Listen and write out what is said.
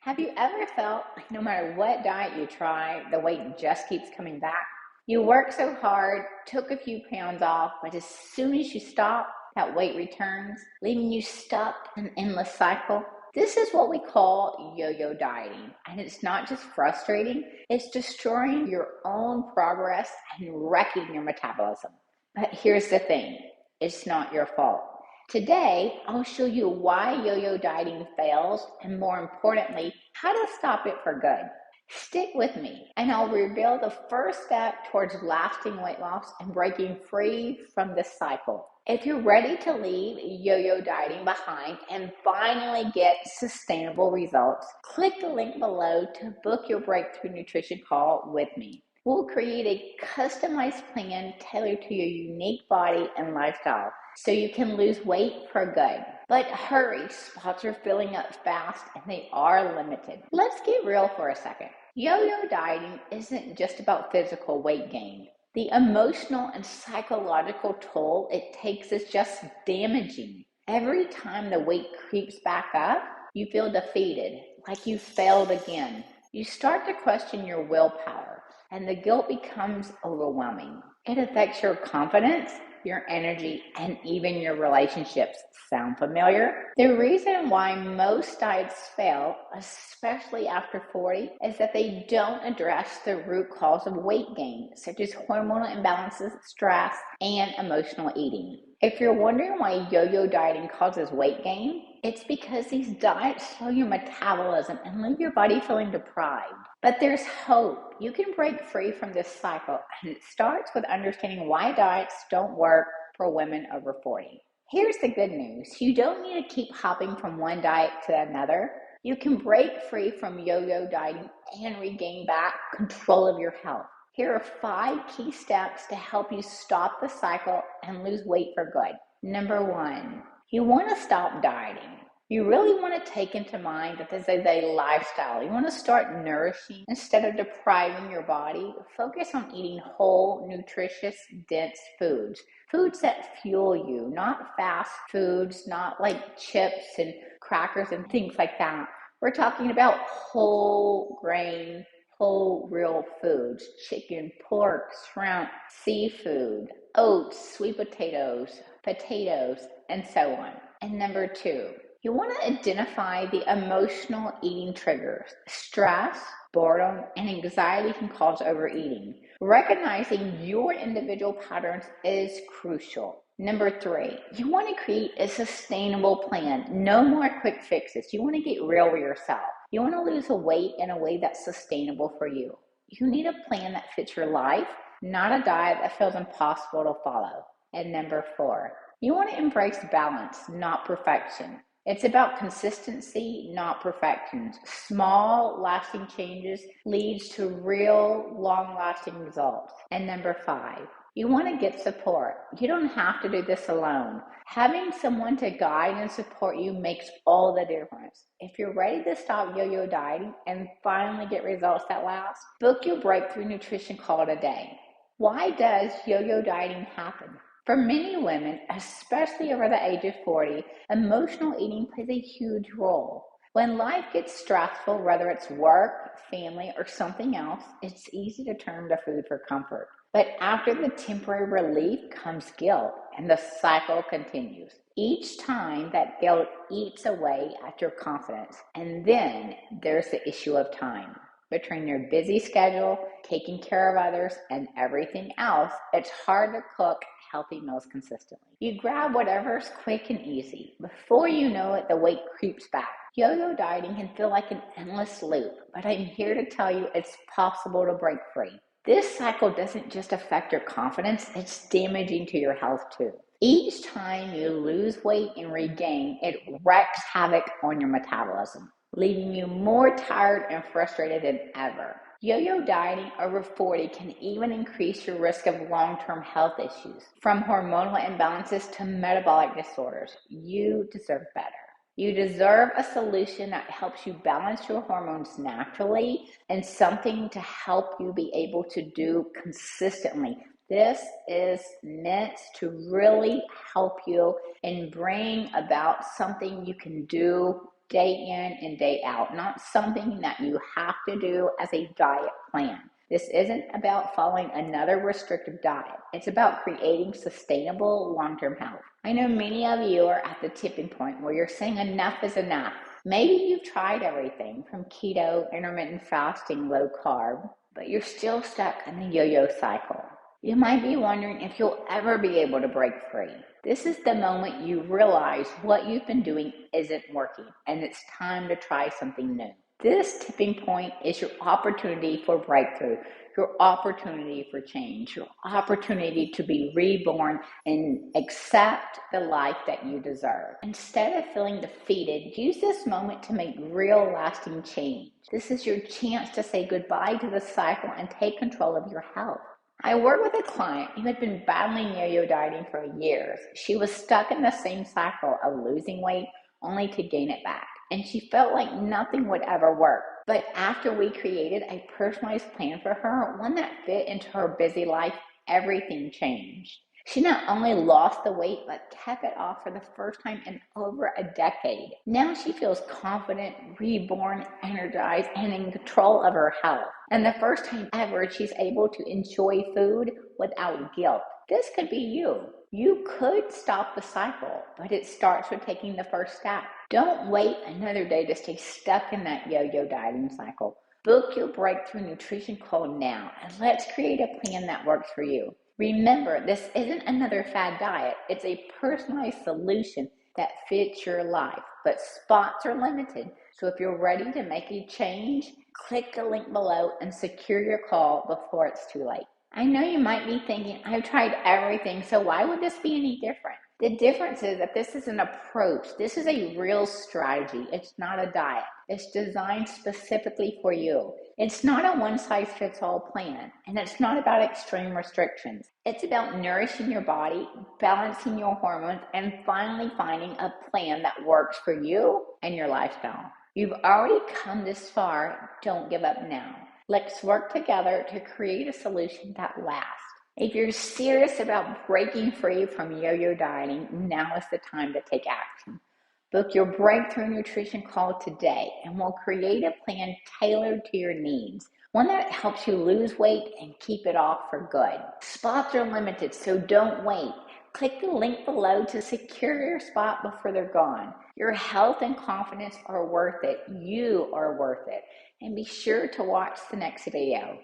Have you ever felt like no matter what diet you try, the weight just keeps coming back? You work so hard, took a few pounds off, but as soon as you stop, that weight returns, leaving you stuck in an endless cycle. This is what we call yo-yo dieting, and it's not just frustrating, it's destroying your own progress and wrecking your metabolism. But here's the thing, it's not your fault. Today, I'll show you why yo-yo dieting fails and, more importantly, how to stop it for good. Stick with me and I'll reveal the first step towards lasting weight loss and breaking free from this cycle. If you're ready to leave yo-yo dieting behind and finally get sustainable results, click the link below to book your breakthrough nutrition call with me. We'll create a customized plan tailored to your unique body and lifestyle so you can lose weight for good. But hurry, spots are filling up fast and they are limited. Let's get real for a second. Yo-yo dieting isn't just about physical weight gain. The emotional and psychological toll it takes is just damaging. Every time the weight creeps back up, you feel defeated, like you failed again. You start to question your willpower, and the guilt becomes overwhelming. It affects your confidence, your energy, and even your relationships. Sound familiar? The reason why most diets fail, especially after 40, is that they don't address the root cause of weight gain, such as hormonal imbalances, stress, and emotional eating. If you're wondering why yo-yo dieting causes weight gain, it's because these diets slow your metabolism and leave your body feeling deprived. But there's hope. You can break free from this cycle, and it starts with understanding why diets don't work for women over 40. Here's the good news. You don't need to keep hopping from one diet to another. You can break free from yo-yo dieting and regain back control of your health. Here are 5 key steps to help you stop the cycle and lose weight for good. Number 1, you want to stop dieting. You really want to take into mind that this is a lifestyle. You want to start nourishing instead of depriving your body. Focus on eating whole, nutritious, dense foods. Foods that fuel you, not fast foods, not like chips and crackers and things like that. We're talking about whole grain, whole real foods, chicken, pork, shrimp, seafood, oats, sweet potatoes, and so on. And number 2, you want to identify the emotional eating triggers. Stress, boredom, and anxiety can cause overeating. Recognizing your individual patterns is crucial. Number 3, you want to create a sustainable plan. No more quick fixes. You want to get real with yourself. You want to lose a weight in a way that's sustainable for you. You need a plan that fits your life, not a diet that feels impossible to follow. And number 4, you want to embrace balance, not perfection. It's about consistency, not perfection. Small, lasting changes leads to real, long-lasting results. And number 5, you want to get support. You don't have to do this alone. Having someone to guide and support you makes all the difference. If you're ready to stop yo-yo dieting and finally get results that last, book your breakthrough nutrition call today. Why does yo-yo dieting happen? For many women, especially over the age of 40, emotional eating plays a huge role. When life gets stressful, whether it's work, family, or something else, it's easy to turn to food for comfort. But after the temporary relief comes guilt, and the cycle continues. Each time that guilt eats away at your confidence, and then there's the issue of time. Between your busy schedule, taking care of others, and everything else, it's hard to cook healthy meals consistently. You grab whatever's quick and easy. Before you know it, the weight creeps back. Yo-yo dieting can feel like an endless loop, but I'm here to tell you it's possible to break free. This cycle doesn't just affect your confidence, it's damaging to your health too. Each time you lose weight and regain, it wreaks havoc on your metabolism, leaving you more tired and frustrated than ever. Yo-yo dieting over 40 can even increase your risk of long-term health issues, from hormonal imbalances to metabolic disorders. You deserve better. You deserve a solution that helps you balance your hormones naturally and something to help you be able to do consistently. This is meant to really help you and bring about something you can do day in and day out, not something that you have to do as a diet plan. This isn't about following another restrictive diet. It's about creating sustainable long-term health. I know many of you are at the tipping point where you're saying enough is enough. Maybe you've tried everything from keto, intermittent fasting, low carb, but you're still stuck in the yo-yo cycle. You might be wondering if you'll ever be able to break free. This is the moment you realize what you've been doing isn't working, and it's time to try something new. This tipping point is your opportunity for breakthrough, your opportunity for change, your opportunity to be reborn and accept the life that you deserve. Instead of feeling defeated, use this moment to make real lasting change. This is your chance to say goodbye to the cycle and take control of your health. I worked with a client who had been battling yo-yo dieting for years. She was stuck in the same cycle of losing weight only to gain it back, and she felt like nothing would ever work. But after we created a personalized plan for her, one that fit into her busy life, everything changed. She not only lost the weight, but kept it off for the first time in over a decade. Now she feels confident, reborn, energized, and in control of her health. And the first time ever, she's able to enjoy food without guilt. This could be you. You could stop the cycle, but it starts with taking the first step. Don't wait another day to stay stuck in that yo-yo dieting cycle. Book your breakthrough nutrition call now, and let's create a plan that works for you. Remember, this isn't another fad diet. It's a personalized solution that fits your life, but spots are limited. So if you're ready to make a change, click the link below and secure your call before it's too late. I know you might be thinking, I've tried everything, so why would this be any different? The difference is that this is an approach. This is a real strategy. It's not a diet. It's designed specifically for you. It's not a one-size-fits-all plan, and it's not about extreme restrictions. It's about nourishing your body, balancing your hormones, and finally finding a plan that works for you and your lifestyle. You've already come this far. Don't give up now. Let's work together to create a solution that lasts. If you're serious about breaking free from yo-yo dieting, now is the time to take action. Book your breakthrough nutrition call today, and we'll create a plan tailored to your needs, one that helps you lose weight and keep it off for good. Spots are limited, so don't wait. Click the link below to secure your spot before they're gone. Your health and confidence are worth it. You are worth it. And be sure to watch the next video.